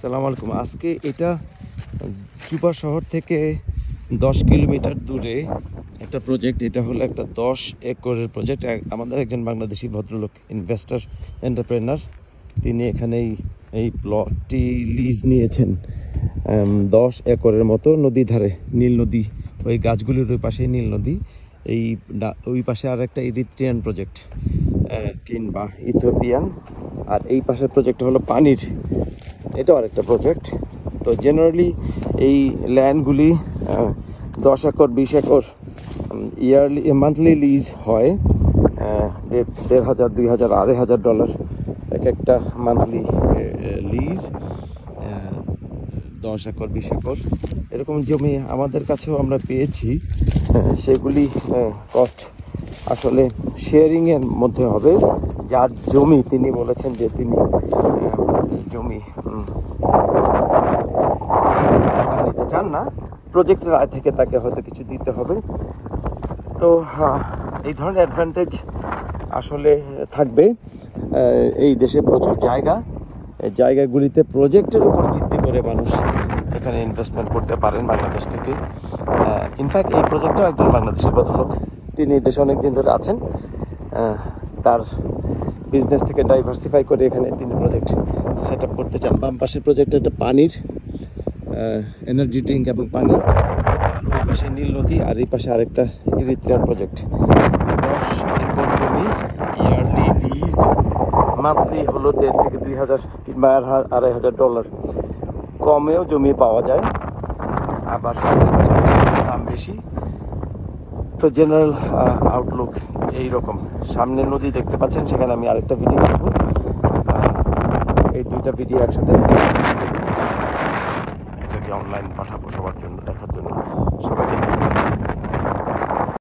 আসসালামু আলাইকুম। আজকে এটা জুবা শহর থেকে 10 কিলোমিটার দূরে একটা প্রজেক্ট। এটা হলো একটা 10 একরের প্রজেক্ট। আমাদের একজন বাংলাদেশি ভদ্রলোক ইনভেস্টর এন্টারপ্রেনার, তিনি এখানেই এই প্লটটি লিজ নিয়েছেন 10 একরের মতো নদী ধারে, নীল নদী, ওই গাছগুলির ওই পাশে নীল নদী, এই ওই পাশে আর একটা ইরিত্রিয়ান প্রজেক্ট কিংবা ইথিওপিয়ান, আর এই পাশের প্রজেক্ট হলো পানির, এটাও আরেকটা প্রজেক্ট। তো জেনারেলি এই ল্যান্ডগুলি 10 acre 20 acre yearly monthly lease হয়, $1,500, $2,000, $2,500 এক একটা মান্থলি লিজ। 10 একর 20 একর এরকম জমি আমাদের কাছেও আমরা পেয়েছি। সেগুলি কস্ট আসলে শেয়ারিংয়ের মধ্যে হবে। যার জমি তিনি বলেছেন যে তিনি জমি টাকা নিতে চান না, প্রজেক্টের আয় থেকে তাকে হয়তো কিছু দিতে হবে। তো এই ধরনের অ্যাডভান্টেজ আসলে থাকবে। এই দেশে প্রচুর জায়গা, এই জায়গাগুলিতে প্রজেক্টের উপর ভিত্তি করে মানুষ এখানে ইনভেস্টমেন্ট করতে পারেন বাংলাদেশ থেকে। ইনফ্যাক্ট এই প্রজেক্টটাও একজন বাংলাদেশি ভদ্রলোক, তিনি এই দেশে অনেক দিন ধরে আছেন। তার বিজনেস থেকে ডাইভার্সিফাই করে এখানে তিনি প্রজেক্ট সেট আপ করতে চান। বাম পাশের প্রজেক্ট একটা পানির এনার্জি ড্রিঙ্ক এবং পানি, আর ওই পাশে নীল নদী, আর এই পাশে আরেকটা ইরিত্রিয়ান প্রজেক্ট। 10 একর জমি, ইয়ারলি লিজ, মান্থলি হলো $1,500 থেকে $2,000 কিংবা $2,500 কমেও জমি পাওয়া যায়, আবার শহরের কাছাকাছি দাম বেশি। তো জেনারেল আউটলুক এইরকম। সামনে নদী দেখতে পাচ্ছেন, সেখানে আমি আরেকটা ভিডিও করব। এই দুইটা ভিডিও একসাথে এটাকে অনলাইন পাঠাবো সবার জন্য দেখার জন্য।